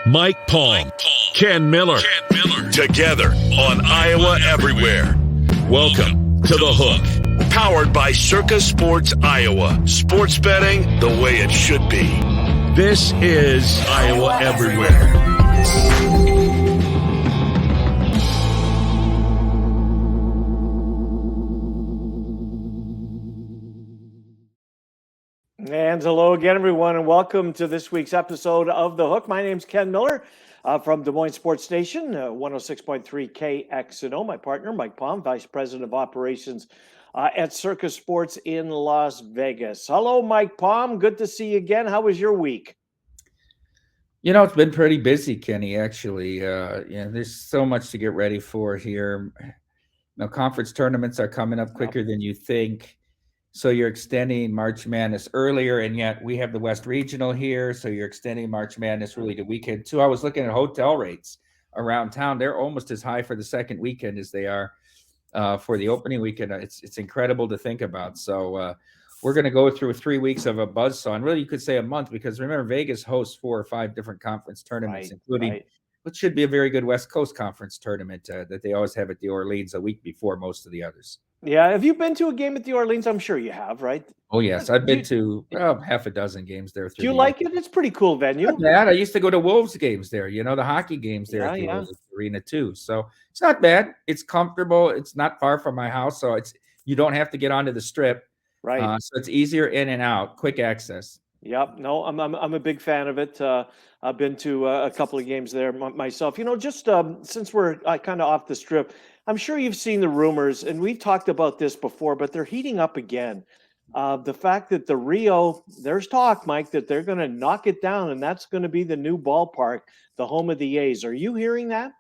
Mike Palm, Ken Miller, together on Iowa Everywhere. Welcome to The Hook, powered by Circa Sports Iowa. Sports betting the way it should be. This is Iowa Everywhere. And hello again, everyone, and welcome to this week's episode of The Hook. My name's Ken Miller from Des Moines Sports Station, 106.3 KXNO. My partner, Mike Palm, Vice President of Operations at Circa Sports in Las Vegas. Hello, Mike Palm. Good to see you again. How was your week? You know, it's been pretty busy, Kenny, actually. There's so much to get ready for here. Now, conference tournaments are coming up quicker than you think. So you're extending March Madness earlier, and yet we have the West Regional here. So you're extending March Madness really to weekend too. I was looking at hotel rates around town. They're almost as high for the second weekend as they are for the opening weekend. It's incredible to think about. So we're going to go through 3 weeks of a buzzsaw, and really you could say a month, because remember, Vegas hosts 4 or 5 different conference tournaments, including what should be a very good West Coast Conference tournament that they always have at the Orleans a week before most of the others. Yeah, have you been to a game at the Orleans? I'm sure you have, right? Oh, yes. I've been to half a dozen games there. Do you like it? It's a pretty cool venue. Not bad. I used to go to Wolves games there, the hockey games there at the Olympic Arena too. So it's not bad. It's comfortable. It's not far from my house. So you don't have to get onto the strip. Right. So it's easier in and out, quick access. Yep. No, I'm a big fan of it. I've been to a couple of games there myself. Just since we're kind of off the strip, I'm sure you've seen the rumors, and we've talked about this before, but they're heating up again. The fact that the Rio, there's talk, Mike, that they're going to knock it down, and that's going to be the new ballpark, the home of the A's. Are you hearing that?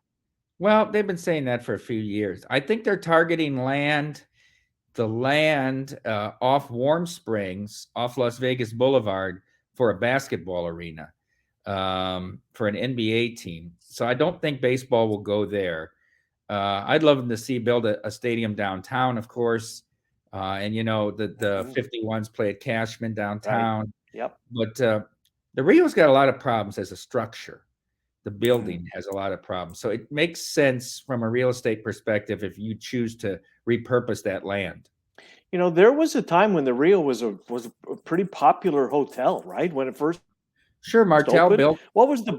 Well, they've been saying that for a few years. I think they're targeting the land off Warm Springs, off Las Vegas Boulevard, for a basketball arena for an NBA team. So I don't think baseball will go there. I'd love them to see build a stadium downtown, of course. And the 51s play at Cashman downtown. Right. Yep. But the Rio's got a lot of problems as a structure. The building has a lot of problems. So it makes sense from a real estate perspective if you choose to repurpose that land. There was a time when the Rio was a pretty popular hotel, right? When it first Martell opened. built. What was the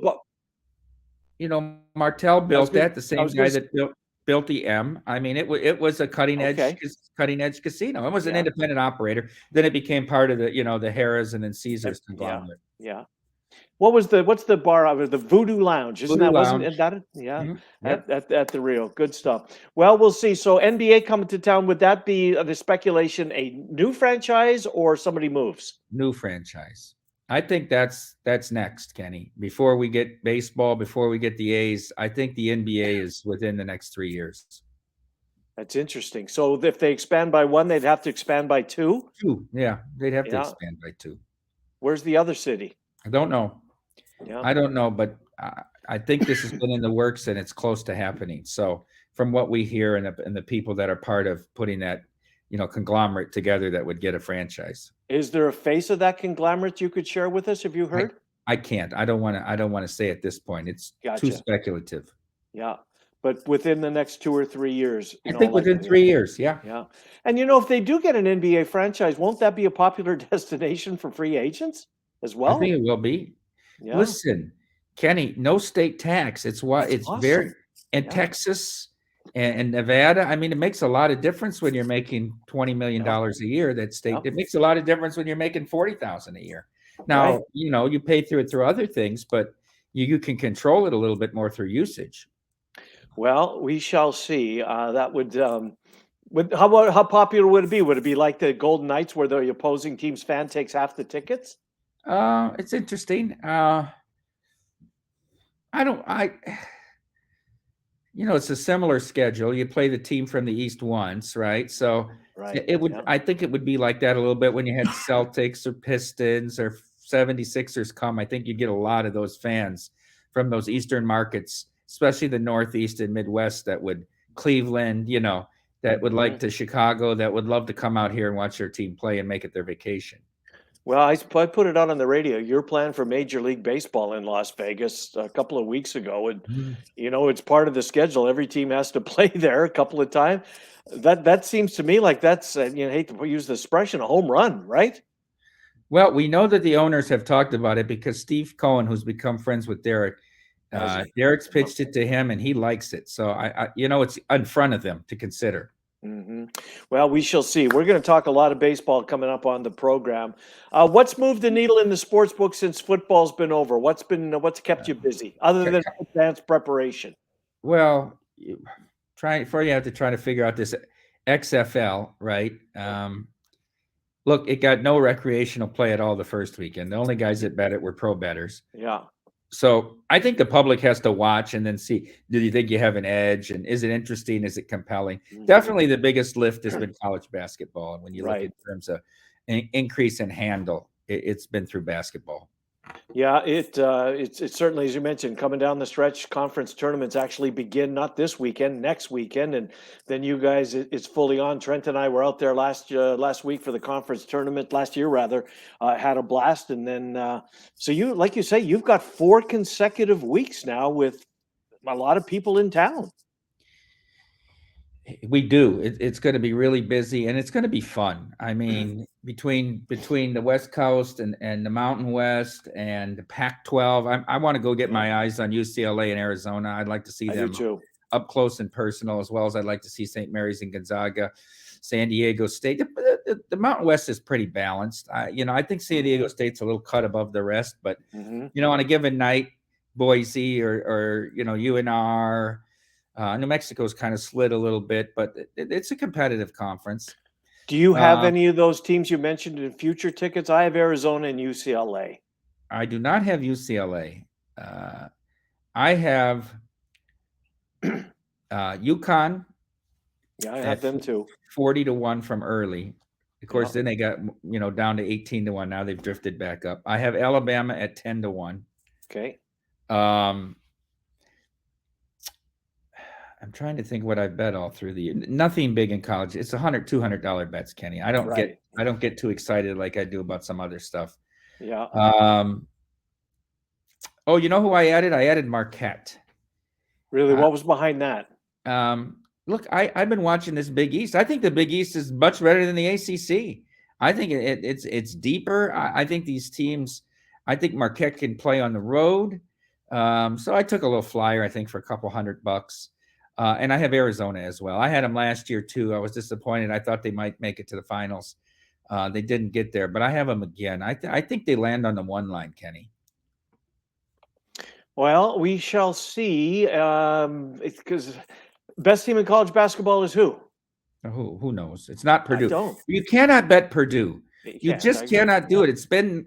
Martell built that, the same guy that built the M. I mean, it was a cutting edge casino. It was an independent operator. Then it became part of the Harrah's and then Caesars conglomerate. Yeah. What's the bar of it? The Voodoo Lounge, isn't Voodoo that? Lounge. Wasn't that it? Yeah. Mm-hmm. Yep. At the Rio. Good stuff. Well, we'll see. So NBA coming to town, would that be the speculation a new franchise or somebody moves? New franchise. I think that's next, Kenny. Before we get baseball, before we get the A's, I think the NBA is within the next 3 years. That's interesting. So if they expand by 1, they'd have to expand by 2? 2, yeah. They'd have to expand by 2. Where's the other city? I don't know. Yeah. I don't know, but I think this has been in the works and it's close to happening. So from what we hear and the people that are part of putting that, conglomerate together that would get a franchise. Is there a face of that conglomerate you could share with us? Have you heard? I can't. I don't want to say at this point. It's too speculative. Yeah. But within the next 2 or 3 years. I think within 3 years, yeah. Yeah. And if they do get an NBA franchise, won't that be a popular destination for free agents as well? I think it will be. Yeah. Listen, Kenny, no state tax. It's awesome. Very Texas and Nevada. I mean, it makes a lot of difference when you're making $20 million a year. That state. It makes a lot of difference when you're making $40,000 a year. Now, you pay through other things, but you can control it a little bit more through usage. Well, we shall see. That would. How popular would it be? Would it be like the Golden Knights, where the opposing team's fan takes half the tickets? It's interesting. It's a similar schedule. You play the team from the East once, right? So it would. I think it would be like that a little bit when you had Celtics or Pistons or 76ers come. I think you get a lot of those fans from those Eastern markets, especially the Northeast and Midwest, Cleveland, that would like to Chicago, that would love to come out here and watch their team play and make it their vacation. Well, I put it out on the radio. Your plan for Major League Baseball in Las Vegas a couple of weeks ago, and Mhm. it's part of the schedule. Every team has to play there a couple of times. That seems to me like that's hate to use the expression, a home run, right? Well, we know that the owners have talked about it because Steve Cohen, who's become friends with Derek, Has he? Derek's pitched it to him and he likes it. So it's in front of them to consider. Hmm. Well, we shall see. We're going to talk a lot of baseball coming up on the program. What's moved the needle in the sports book since football's been over? What's kept you busy other than advanced preparation? Well, you have to try to figure out this XFL, right? Look, it got no recreational play at all the first weekend. The only guys that bet it were pro bettors. Yeah. So I think the public has to watch and then see, do you think you have an edge? And is it interesting? Is it compelling? Definitely the biggest lift has been college basketball. And when you look in terms of an increase in handle, it's been through basketball. Yeah, it's certainly, as you mentioned, coming down the stretch. Conference tournaments actually begin not this weekend, next weekend, and then you guys, it's fully on. Trent and I were out there last week for the conference tournament, last year rather, had a blast, and then so you, like you say, you've got 4 consecutive weeks now with a lot of people in town. We do. It's going to be really busy and it's going to be fun. I mean, between the West Coast and the Mountain West and the Pac-12, I want to go get my eyes on UCLA and Arizona. I'd like to see them up close and personal, as well as I'd like to see St. Mary's and Gonzaga, San Diego State. The Mountain West is pretty balanced. I think San Diego State's a little cut above the rest, but on a given night, Boise or UNR. New Mexico's kind of slid a little bit, but it's a competitive conference. Do you have any of those teams you mentioned in future tickets? I have Arizona and UCLA. I do not have UCLA. I have UConn. Yeah, I have them too. 40-1 from early. Of course, then they got down to 18-1. Now they've drifted back up. I have Alabama at 10-1. Okay. I'm trying to think what I bet all through the year. Nothing big in college. It's $100-$200 bets, Kenny. I don't get too excited like I do about some other stuff. Yeah. Oh, you know who I added? I added Marquette. Really? What was behind that? Look, I've been watching this Big East. I think the Big East is much better than the ACC. I think it's deeper. I think these teams. I think Marquette can play on the road. So I took a little flyer, I think, for a couple $100. And I have Arizona as well. I had them last year too. I was disappointed. I thought they might make it to the finals. They didn't get there, but I have them again. I think they land on the 1 line, Kenny. Well, we shall see. Because best team in college basketball is who? Who knows? It's not Purdue. I don't. You cannot bet Purdue. You just cannot do it. It's been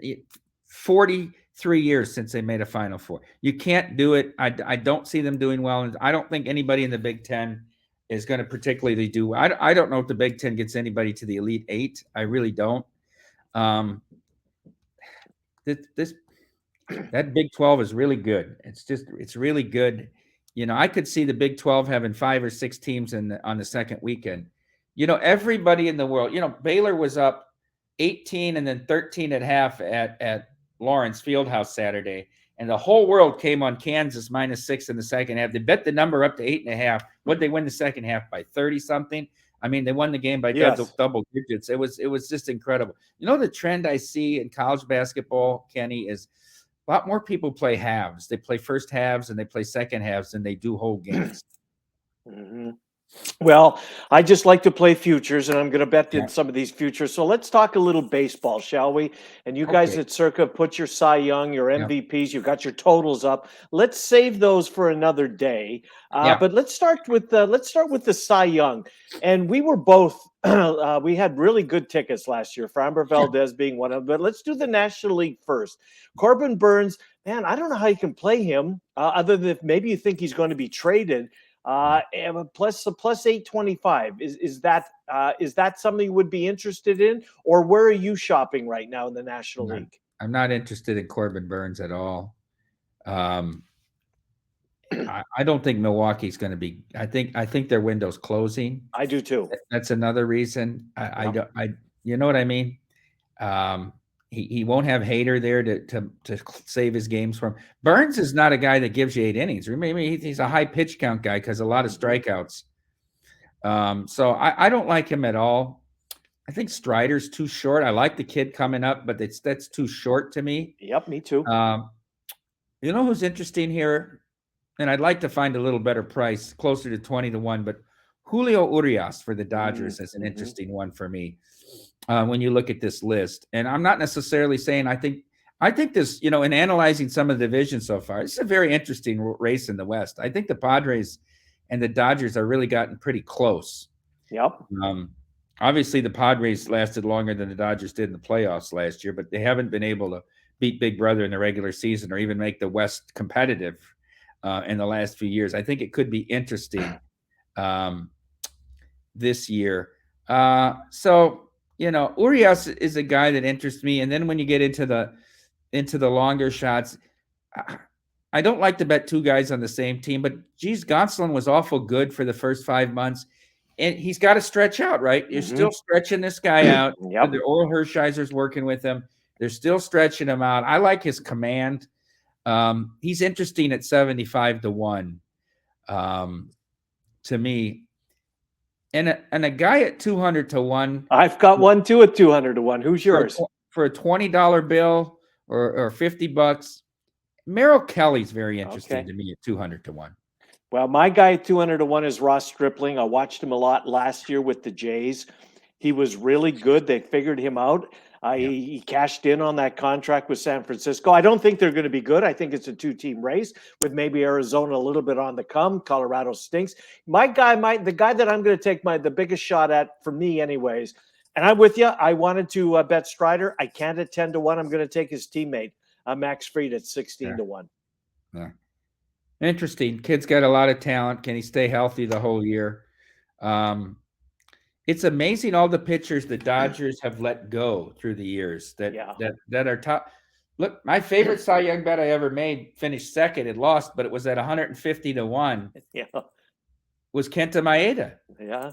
43 years since they made a Final Four. You can't do it. I don't see them doing well. And I don't think anybody in the Big Ten is going to particularly do. I don't know if the Big Ten gets anybody to the Elite 8. I really don't. That Big 12 is really good. It's really good. I could see the Big 12 having 5 or 6 teams on the second weekend. Everybody in the world. Baylor was up 18 and then 13 at half at Lawrence Fieldhouse Saturday, and the whole world came on Kansas -6 in the second half. They bet the number up to 8.5. What'd they win the second half by? 30 something. I mean, they won the game by double digits. It was just incredible. The trend I see in college basketball, Kenny, is a lot more people play halves. They play first halves and they play second halves than they do whole games. Well, I just like to play futures, and I'm going to bet in some of these futures. So let's talk a little baseball, shall we? And you guys at Circa put your Cy Young, your MVPs, you've got your totals up. Let's save those for another day. But let's start with the Cy Young. And we were both we had really good tickets last year. Framber Valdez being one of them. But let's do the National League first. Corbin Burns, man, I don't know how you can play him other than if maybe you think he's going to be traded. Plus 825. Is that something you would be interested in, or where are you shopping right now in the National League? I'm not interested in Corbin Burns at all. I don't think Milwaukee's going to be. I think their window's closing. I do too. That's another reason. You know what I mean? He won't have Hader there to save his games for him. Burns is not a guy that gives you 8 innings. Remember, he's a high pitch count guy because a lot of strikeouts. So I don't like him at all. I think Strider's too short. I like the kid coming up, but that's too short to me. Yep, me too. You know who's interesting here? And I'd like to find a little better price, closer to 20-1, but Julio Urias for the Dodgers is an interesting one for me when you look at this list. And I'm not necessarily saying I think this, in analyzing some of the division so far, it's a very interesting race in the West. I think the Padres and the Dodgers are really gotten pretty close. Yep. Obviously, the Padres lasted longer than the Dodgers did in the playoffs last year, but they haven't been able to beat Big Brother in the regular season or even make the West competitive in the last few years. I think it could be interesting this year. So, Urias is a guy that interests me. And then when you get into the longer shots, I don't like to bet two guys on the same team, but geez, Gonsolin was awful good for the first 5 months. And he's got to stretch out, right? You're still stretching this guy out. Yep. The Oral Hershiser's working with him. They're still stretching him out. I like his command. He's interesting at 75-1 to me. And a guy at 200-1. I've got one too at 200-1. Who's yours? For a $20 bill or $50. Merrill Kelly's very interesting to me at 200-1. Well, my guy at 200-1 is Ross Stripling. I watched him a lot last year with the Jays. He was really good. They figured him out. He cashed in on that contract with San Francisco. I don't think they're going to be good. I think it's a two-team race with maybe Arizona a little bit on the come. Colorado stinks. The guy that I'm going to take the biggest shot at, for me anyways, and I'm with you. I wanted to bet Strider. I can't at 10-1. I'm going to take his teammate, Max Fried, at 16-1. Yeah. Interesting. Kid's got a lot of talent. Can he stay healthy the whole year? It's amazing all the pitchers the Dodgers have let go through the years that are top. Look, my favorite Cy Young bet I ever made finished second. It lost, but it was at 150-1. Yeah, was Kenta Maeda. Yeah,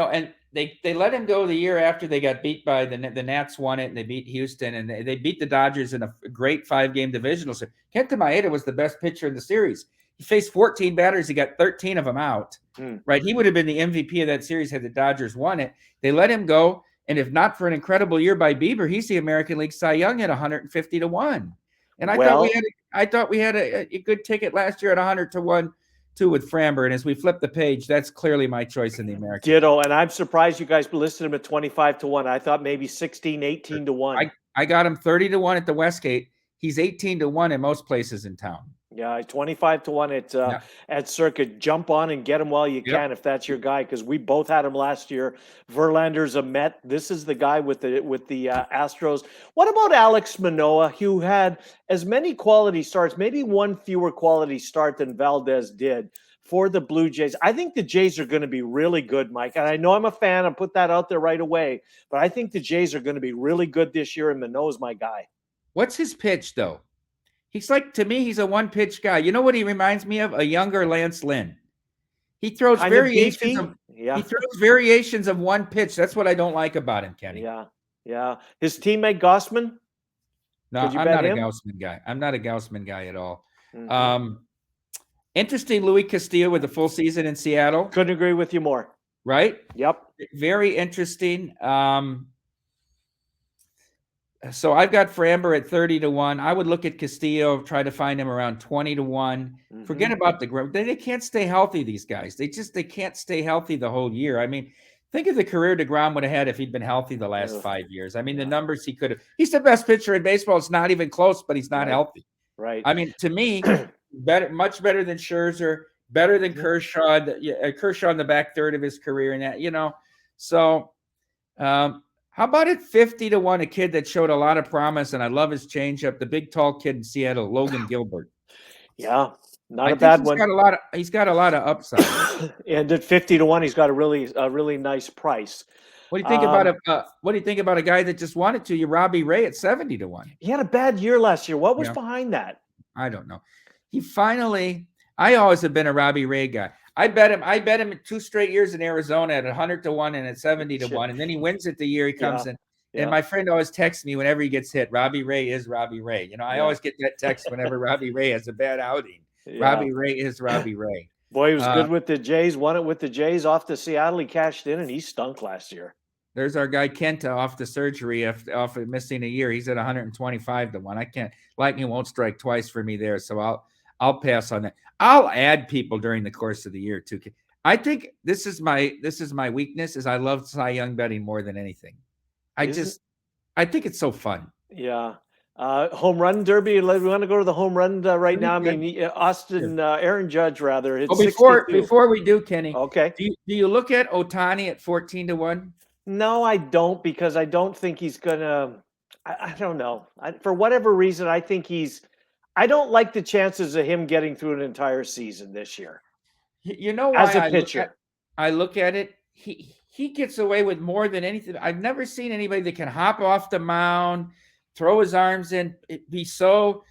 and they let him go the year after they got beat by the Nats. Won it and they beat Houston and they beat the Dodgers in a great 5-game divisional series. Kenta Maeda was the best pitcher in the series. He faced 14 batters. He got 13 of them out. Right? He would have been the MVP of that series had the Dodgers won it. They let him go, and if not for an incredible year by Bieber, he's the American League Cy Young at 150-1. And I thought we had a good ticket last year at 100-1 too with Framber. And as we flip the page, that's clearly my choice in the American. Ditto. And I'm surprised you guys listed him at 25-1. I thought maybe 16, 18-1. I got him 30-1 at the Westgate. He's 18-1 in most places in town. Yeah, 25-1 at Circa. Jump on and get him while you can if that's your guy, because we both had him last year. Verlander's a Met. This is the guy with the Astros. What about Alex Manoah, who had as many quality starts, maybe one fewer quality start than Valdez did for the Blue Jays? I think the Jays are going to be really good, Mike. And I know I'm a fan. I put that out there right away. But I think the Jays are going to be really good this year, and Manoah's my guy. What's his pitch, though? To me, he's a one-pitch guy. You know what he reminds me of? A younger Lance Lynn. He throws variations of one pitch. That's what I don't like about him, Kenny. Yeah. His teammate Gausman? No, I'm not a Gausman guy. I'm not a Gausman guy at all. Interesting, Louis Castillo with the full season in Seattle. Couldn't agree with you more. Right? Yep. Very interesting. So I've got Framber at 30-1. I would look at Castillo, try to find him around 20-1. Forget about they can't stay healthy, these guys. They can't stay healthy the whole year. I mean, think of the career DeGrom would have had if he'd been healthy the last 5 years. I mean, the numbers he could have. He's the best pitcher in baseball. It's not even close, but he's not healthy. Right. I mean, to me, much better than Scherzer, better than Kershaw. Kershaw in the back third of his career, and that, So, how about at 50-1, a kid that showed a lot of promise, and I love his changeup, the big tall kid in Seattle, Logan Gilbert. Yeah, not a bad one. He's got a lot of upside. And at 50-1, he's got a really nice price. What do you think about a guy that just wanted to? Robbie Ray at 70-1. He had a bad year last year. What was behind that? I don't know. I always have been a Robbie Ray guy. I bet him 2 straight years in Arizona at 100-1 and at 70-1, and then he wins it the year he comes in. And my friend always texts me whenever he gets hit, Robbie Ray is Robbie Ray. I always get that text whenever Robbie Ray has a bad outing. Robbie Ray is Robbie Ray. Boy, he was good with the Jays, won it with the Jays off to Seattle. He cashed in, and he stunk last year. There's our guy Kenta off the surgery off missing a year. He's at 125 to 1. I can't. Lightning won't strike twice for me there, so I'll pass on that. I'll add people during the course of the year too. I think this is my weakness is I love Cy Young betting more than anything. I think it's so fun. Yeah. Home run derby. We want to go to the home run right now. I mean, Aaron Judge rather. It's before we do, Kenny. Okay. Do you look at Ohtani at 14 to 1? No, I don't, because I don't think he's gonna. I don't know. For whatever reason, I think I don't like the chances of him getting through an entire season this year. You know why? As a pitcher, I look at it. He gets away with more than anything. I've never seen anybody that can hop off the mound, throw his arms in, be so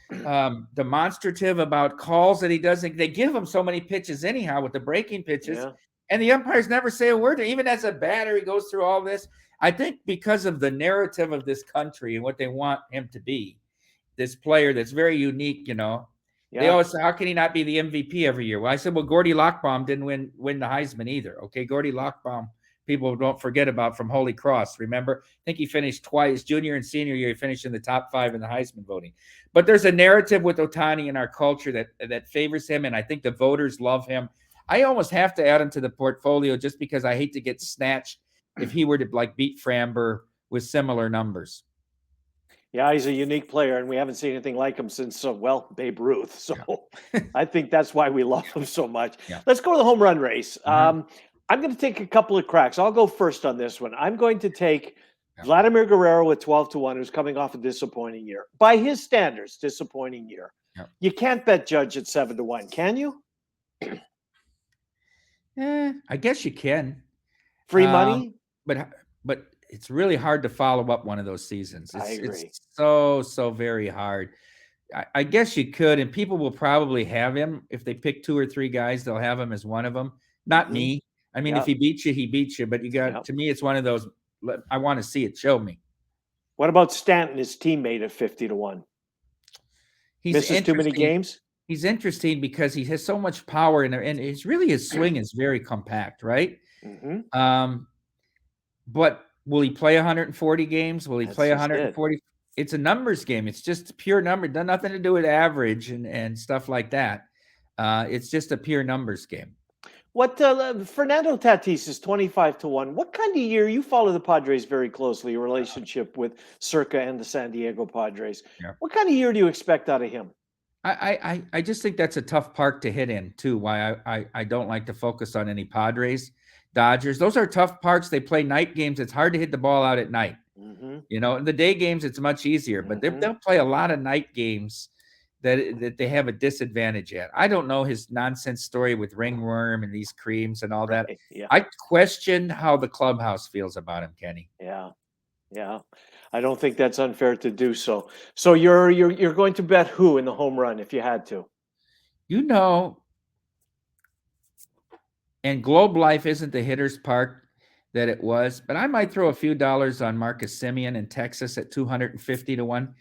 demonstrative about calls that he doesn't. They give him so many pitches anyhow with the breaking pitches, and the umpires never say a word. Even as a batter, he goes through all this. I think because of the narrative of this country and what they want him to be, this player that's very unique, They always say, how can he not be the MVP every year? Well, I said, well, Gordy Lockbaum didn't win the Heisman either. Okay, Gordy Lockbaum, people don't forget about from Holy Cross. Remember, I think he finished twice, junior and senior year. He finished in the top 5 in the Heisman voting. But there's a narrative with Ohtani in our culture that favors him, and I think the voters love him. I almost have to add him to the portfolio just because I hate to get snatched if he were to beat Framber with similar numbers. Yeah, he's a unique player, and we haven't seen anything like him since, Babe Ruth. So I think that's why we love him so much. Yeah. Let's go to the home run race. I'm going to take a couple of cracks. I'll go first on this one. I'm going to take Vladimir Guerrero at 12 to 1, who's coming off a disappointing year. By his standards, disappointing year. Yeah. You can't bet Judge at 7 to 1, can you? I guess you can. Free money? But it's really hard to follow up one of those seasons. I agree. It's so very hard. I guess you could, and people will probably have him. If they pick 2 or 3 guys, they'll have him as one of them. Not me. I mean, if he beats you, he beats you. But you got to me, it's one of those. I want to see it. Show me. What about Stanton, his teammate, at 50 to 1? He misses too many games. He's interesting because he has so much power, and his swing is very compact, right? Mm-hmm. But will he play 140 games? Will he play 140? It's a numbers game. It's just pure number. Done nothing to do with average and stuff like that. It's just a pure numbers game. What Fernando Tatis is 25 to 1. What kind of year? You follow the Padres very closely, your relationship with Circa and the San Diego Padres. Yeah. What kind of year do you expect out of him? I just think that's a tough park to hit in too. Why I don't like to focus on any Padres, Dodgers. Those are tough parks. They play night games. It's hard to hit the ball out at night. Mm-hmm. In the day games, it's much easier. But they'll play a lot of night games that they have a disadvantage at. I don't know his nonsense story with ringworm and these creams and all that. Yeah. I question how the clubhouse feels about him, Kenny. Yeah. I don't think that's unfair to do so. So you're going to bet who in the home run if you had to? And Globe Life isn't the hitter's park that it was, but I might throw a few dollars on Marcus Semien in Texas at 250 to 1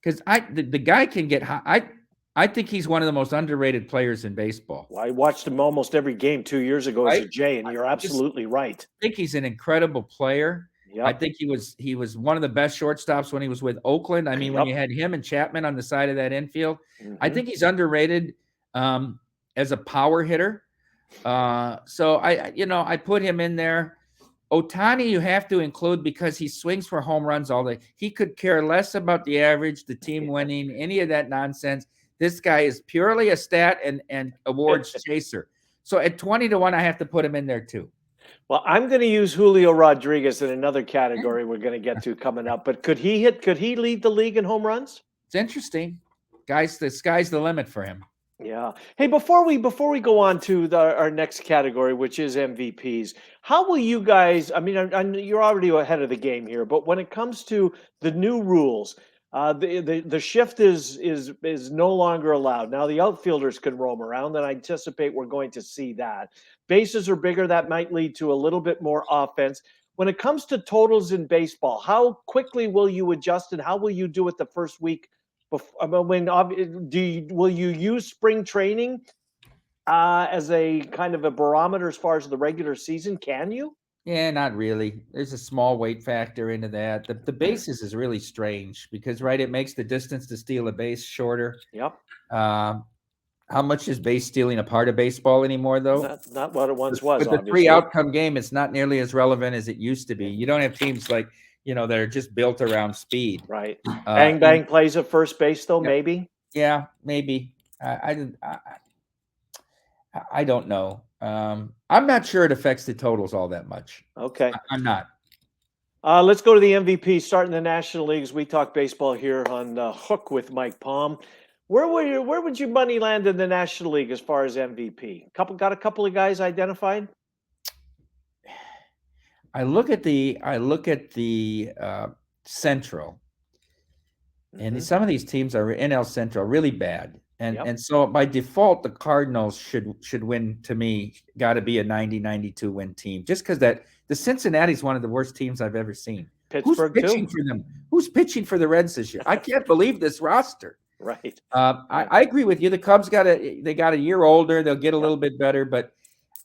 because the guy can get high. I think he's one of the most underrated players in baseball. Well, I watched him almost every game 2 years ago as a Jay, and you're absolutely right. I think he's an incredible player. Yep. I think he was one of the best shortstops when he was with Oakland. I mean, when you had him and Chapman on the side of that infield, I think he's underrated as a power hitter. So I put him in there. Ohtani, you have to include because he swings for home runs all day. He could care less about the average, the team winning, any of that nonsense. This guy is purely a stat and awards chaser. So at 20 to 1, I have to put him in there too. Well, I'm going to use Julio Rodriguez in another category we're going to get to coming up. But could he lead the league in home runs? It's interesting. Guys, the sky's the limit for him. Yeah. Hey, before we go on to our next category, which is MVPs, how will you guys? I mean, you're already ahead of the game here, but when it comes to the new rules, the shift is no longer allowed. Now the outfielders can roam around, and I anticipate we're going to see that. Bases are bigger. That might lead to a little bit more offense. when it comes to totals in baseball, how quickly will you adjust and how will you do it the first week? Will you use spring training as a kind of a barometer as far as the regular season? Can you? Yeah, not really. There's a small weight factor into that. The bases is really strange because, right, it makes the distance to steal a base shorter. Yep. How much is base stealing a part of baseball anymore, though? Not what it once was, But the obviously. 3-outcome game, it's not nearly as relevant as it used to be. You don't have teams like, that are just built around speed. Right. Bang plays at first base, though, maybe? Yeah, maybe. I don't know. I'm not sure it affects the totals all that much. Okay. I'm not. Let's go to the MVP, starting the National Leagues. We talk baseball here on Hook with Mike Palm. Where would your money land in the National League as far as MVP? Got a couple of guys identified? I look at the Central, and some of these teams are NL Central really bad, and so by default the Cardinals should win. To me, got to be a 90-92 win team, just because the Cincinnati's one of the worst teams I've ever seen. Pittsburgh Who's pitching for them? Who's pitching for the Reds this year? I can't believe this roster. Right. I agree with you. The Cubs got a year older. They'll get a little bit better, but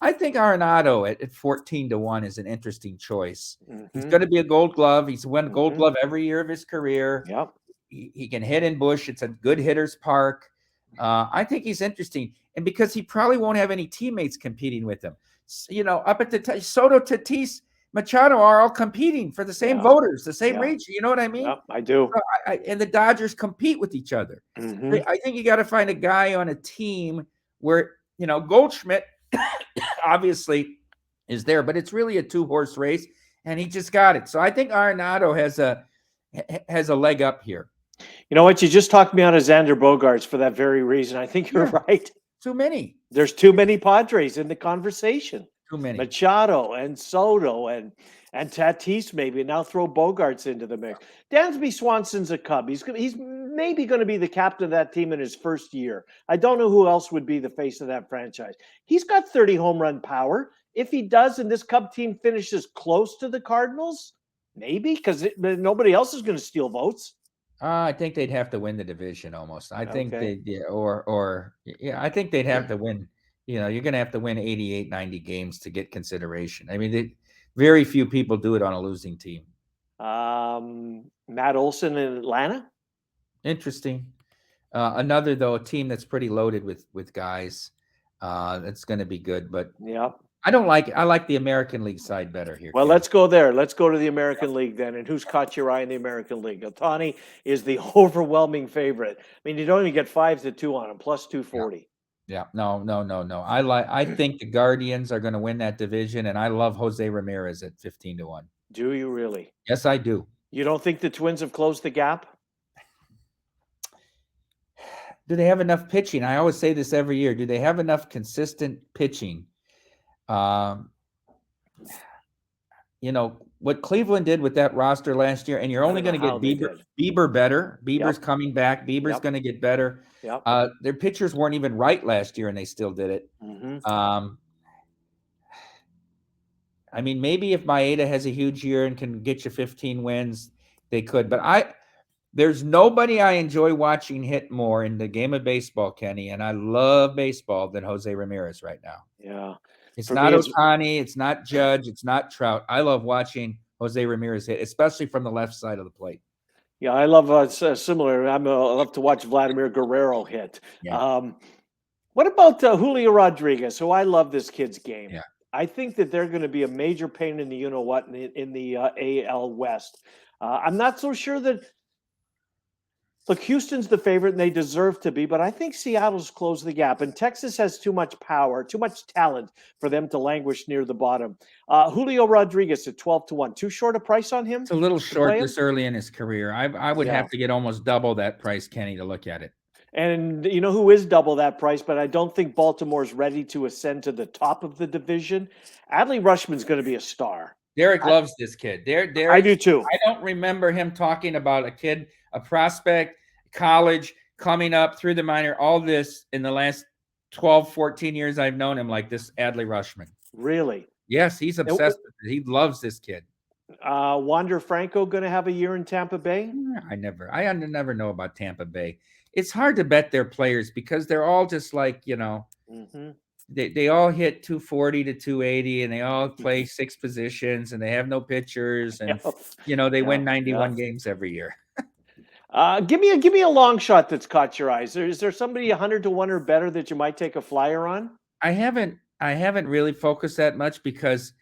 I think Arenado at 14-1 is an interesting choice. He's going to be a Gold Glove. He's won Gold Glove every year of his career. Yep. He can hit in Busch. It's a good hitter's park. I think he's interesting, and because he probably won't have any teammates competing with him. Up at the Soto, Tatis, Machado are all competing for the same voters, the same region. You know what I mean? Yep, I do. So and the Dodgers compete with each other. I think you got to find a guy on a team where Goldschmidt obviously is there, but it's really a 2-horse race, and he just got it. So I think Arenado has a leg up here. You know what? You just talked me out of Xander Bogaerts for that very reason. I think you're right. Too many. There's too many Padres in the conversation. Too many. Machado and Soto and Tatis maybe. Now throw Bogaerts into the mix. Dansby Swanson's a Cub. He's maybe going to be the captain of that team in his first year. I don't know who else would be the face of that franchise. He's got 30 home run power. If he does, and this Cub team finishes close to the Cardinals, maybe, because nobody else is going to steal votes. I think they'd have to win the division almost. I think I think they'd have to win. You're going to have to win 88, 90 games to get consideration. I mean, very few people do it on a losing team. Matt Olson in Atlanta. Interesting. Another, though, a team that's pretty loaded with guys. That's going to be good, but I like the American League side better here. Well, let's go there. Let's go to the American League then. And who's caught your eye in the American League? Ohtani is the overwhelming favorite. I mean, you don't even get 5-2 on him, plus 240. Yeah. No. I think the Guardians are going to win that division, and I love Jose Ramirez at 15-1. Do you really? Yes, I do. You don't think the Twins have closed the gap? Do they have enough pitching? I always say this every year. Do they have enough consistent pitching? What Cleveland did with that roster last year, and you're only going to get Bieber better. Bieber's coming back. Bieber's going to get better. Their pitchers weren't even right last year, and they still did it. I mean, maybe if Maeda has a huge year and can get you 15 wins, they could. But there's nobody I enjoy watching hit more in the game of baseball, Kenny, and I love baseball, than Jose Ramirez right now. Yeah. It's not Ohtani, it's not Judge, it's not Trout. I love watching Jose Ramirez hit, especially from the left side of the plate. Yeah, I love similar. I love to watch Vladimir Guerrero hit. Yeah. What about Julio Rodriguez, who I love this kid's game? Yeah. I think that they're going to be a major pain in the you-know-what in the AL West. I'm not so sure that – look, Houston's the favorite, and they deserve to be, but I think Seattle's closed the gap, and Texas has too much power, too much talent for them to languish near the bottom. Julio Rodriguez at 12-1. Too short a price on him? It's a little short this early in his career. I would have to get almost double that price, Kenny, to look at it. And you know who is double that price, but I don't think Baltimore's ready to ascend to the top of the division? Adley Rutschman's going to be a star. Derek loves this kid. Derek, I do too. I don't remember him talking about a kid, a prospect, college, coming up through the minor, all this in the last 12, 14 years I've known him like this, Adley Rutschman. Really? Yes, he's obsessed with it. He loves this kid. Wander Franco going to have a year in Tampa Bay? I never know about Tampa Bay. It's hard to bet their players because they're all just like, Mm-hmm. they all hit 240 to 280 and they all play 6 positions and they have no pitchers and they win 91 games every year. Give me a long shot that's caught your eyes. Is there somebody 100-1 or better that you might take a flyer on? I haven't really focused that much because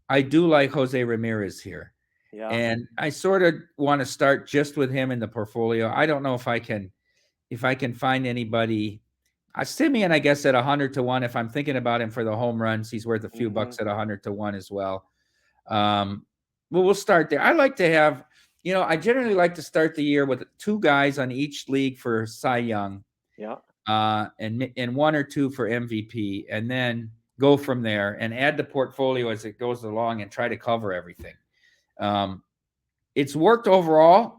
I do like Jose Ramirez here. Yeah. And I sort of want to start just with him in the portfolio. I don't know if I can find anybody. Simeon, I guess, at 100-1. If I'm thinking about him for the home runs, he's worth a few bucks at 100-1 as well. Well, we'll start there. I like to have, I generally like to start the year with 2 guys on each league for Cy Young. Yeah. And 1 or 2 for MVP, and then go from there and add the portfolio as it goes along and try to cover everything. It's worked overall.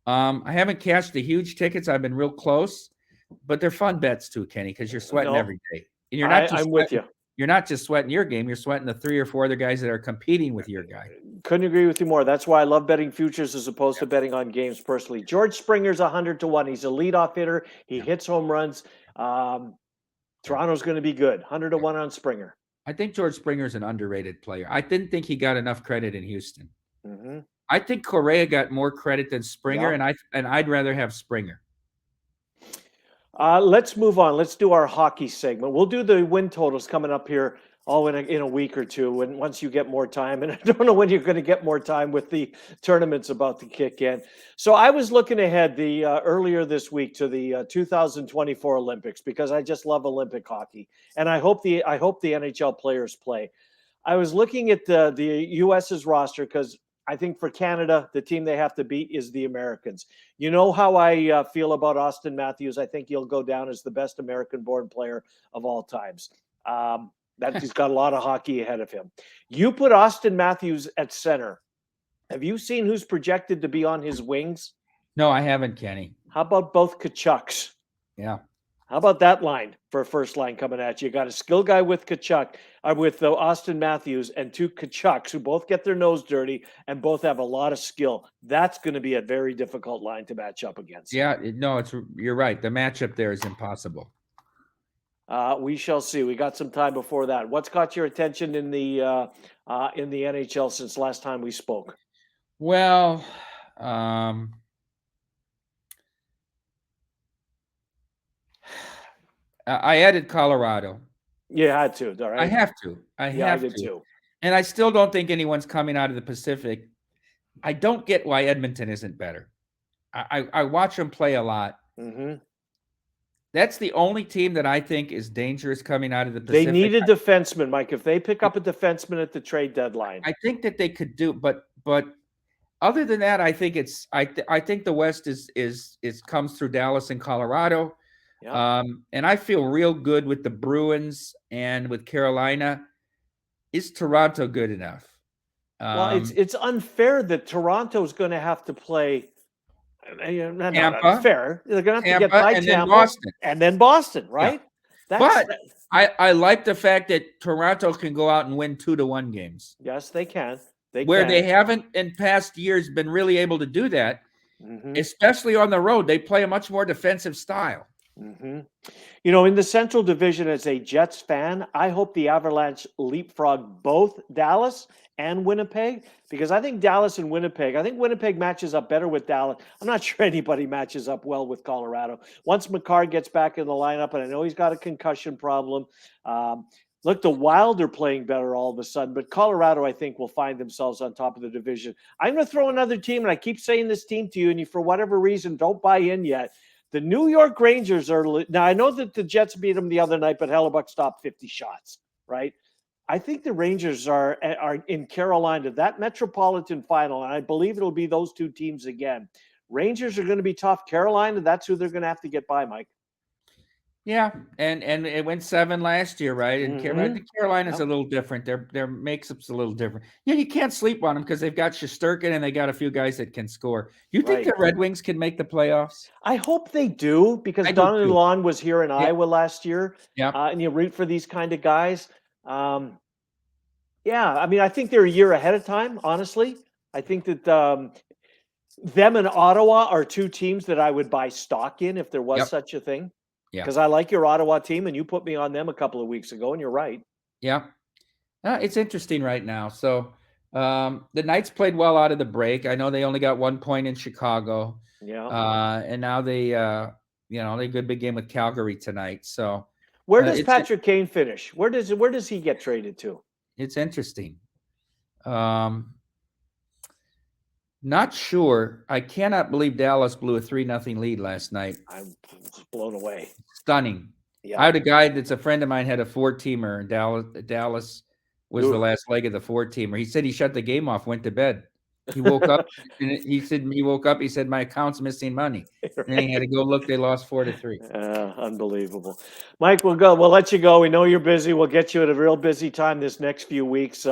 I haven't cashed the huge tickets. I've been real close, but they're fun bets too, Kenny, because you're sweating every day. And you're not I'm with you. You're not just sweating your game. You're sweating the 3 or 4 other guys that are competing with your guy. Couldn't agree with you more. That's why I love betting futures as opposed to betting on games personally. George Springer's 100-1. He's a leadoff hitter. He hits home runs. Toronto's going to be good. 100-1 on Springer. I think George Springer's an underrated player. I didn't think he got enough credit in Houston. Mm-hmm. I think Correa got more credit than Springer, and I'd rather have Springer. Let's move on. Let's do our hockey segment. We'll do the win totals coming up here in a week or two once you get more time. And I don't know when you're going to get more time with the tournaments about to kick in. So I was looking ahead earlier this week to the 2024 Olympics because I just love Olympic hockey, and I hope the NHL players play. I was looking at the US's roster because I think for Canada, the team they have to beat is the Americans. You know how I feel about Austin Matthews. I think he'll go down as the best American-born player of all times. That he's got a lot of hockey ahead of him. You put Austin Matthews at center. Have you seen who's projected to be on his wings? No, I haven't, Kenny. How about both Kachucks? Yeah. How about that line for a first line coming at you? You got a skill guy with Austin Matthews and 2 Kachucks who both get their nose dirty and both have a lot of skill. That's going to be a very difficult line to match up against. Yeah, no, you're right. The matchup there is impossible. We shall see. We got some time before that. What's caught your attention in the NHL since last time we spoke? Well, I added Colorado. You had to, all right? I have to. I did too. And I still don't think anyone's coming out of the Pacific. I don't get why Edmonton isn't better. I watch them play a lot. Mm-hmm. That's the only team that I think is dangerous coming out of the Pacific. They need a defenseman, Mike. If they pick up a defenseman at the trade deadline, I think that they could do. But other than that, I think I think the West is comes through Dallas and Colorado. Yeah. And I feel real good with the Bruins and with Carolina. Is Toronto good enough? Well, it's unfair that Toronto's going to have to play. Not Tampa, unfair. They're going to have to get by Tampa and then Boston, right? Yeah. But I like the fact that Toronto can go out and win 2-1 games. Yes, they can. They haven't in past years been really able to do that, especially on the road. They play a much more defensive style. Mm-hmm. In the Central Division, as a Jets fan, I hope the Avalanche leapfrog both Dallas and Winnipeg, because I think Dallas and Winnipeg, I think Winnipeg matches up better with Dallas. I'm not sure anybody matches up well with Colorado. Once McCarr gets back in the lineup, and I know he's got a concussion problem, look, the Wild are playing better all of a sudden, but Colorado, I think, will find themselves on top of the division. I'm going to throw another team, and I keep saying this team to you, and you, for whatever reason, don't buy in yet. The New York Rangers are – now, I know that the Jets beat them the other night, but Hellebuck stopped 50 shots, right? I think the Rangers are in Carolina, that Metropolitan Final, and I believe it'll be those 2 teams again. Rangers are going to be tough. Carolina, that's who they're going to have to get by, Mike. Yeah, and it went 7 last year, right? And I think Carolina's a little different. Their mix-up's a little different. Yeah, you can't sleep on them because they've got Shesterkin and they got a few guys that can score. You think the Red Wings can make the playoffs? I hope they do, because Donovan Lawn was here in Iowa last year. Yeah, and you root for these kind of guys. I mean, I think they're a year ahead of time, honestly. I think that them and Ottawa are two teams that I would buy stock in if there was such a thing. Yeah. Because I like your Ottawa team, and you put me on them a couple of weeks ago, and you're right. Yeah. It's interesting right now. So the Knights played well out of the break. I know they only got 1 point in Chicago. Yeah. And now they they good big game with Calgary tonight. So where does Patrick Kane finish? Where does he get traded to? It's interesting. Not sure. I cannot believe Dallas blew a 3-0 lead last night. I'm blown away. Stunning. Yeah. I had a guy that's a friend of mine had a 4-teamer, and Dallas was the last leg of the 4-teamer. He said he shut the game off, went to bed. He woke up and he said my account's missing money. And then he had to go look. They lost 4-3. Unbelievable. Mike, we'll let you go. We know you're busy. We'll get you at a real busy time this next few weeks.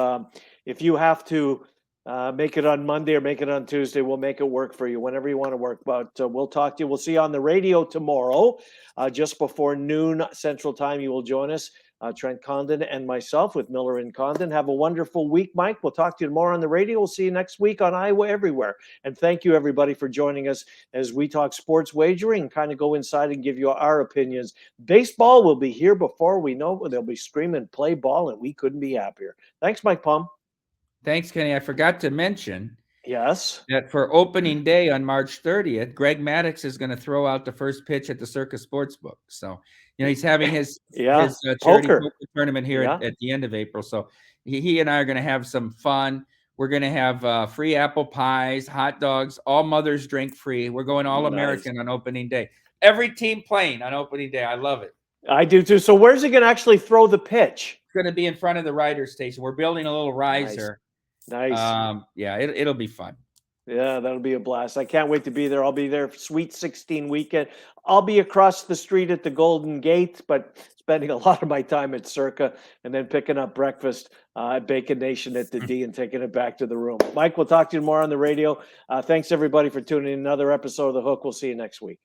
If you have to make it on Monday or make it on Tuesday, we'll make it work for you whenever you want to work. But we'll talk to you. We'll see you on the radio tomorrow, just before noon Central Time. You will join us, Trent Condon and myself with Miller and Condon. Have a wonderful week, Mike. We'll talk to you tomorrow on the radio. We'll see you next week on Iowa Everywhere. And thank you, everybody, for joining us as we talk sports wagering and kind of go inside and give you our opinions. Baseball will be here before we know it. They'll be screaming, play ball, and we couldn't be happier. Thanks, Mike Palm. Thanks, Kenny. I forgot to mention that for opening day on March 30th, Greg Maddux is going to throw out the first pitch at the Circa Sportsbook. So, he's having his charity poker tournament here at the end of April. So he and I are going to have some fun. We're going to have free apple pies, hot dogs, all mothers drink free. We're going all American on opening day. Every team playing on opening day. I love it. I do too. So where's he going to actually throw the pitch? It's going to be in front of the rider station. We're building a little riser. Nice. It'll be fun. Yeah, that'll be a blast. I can't wait to be there. I'll be there for Sweet 16 weekend. I'll be across the street at the Golden Gate, but spending a lot of my time at Circa and then picking up breakfast at Bacon Nation at the D and taking it back to the room. Mike, we'll talk to you tomorrow on the radio. Thanks, everybody, for tuning in. Another episode of The Hook. We'll see you next week.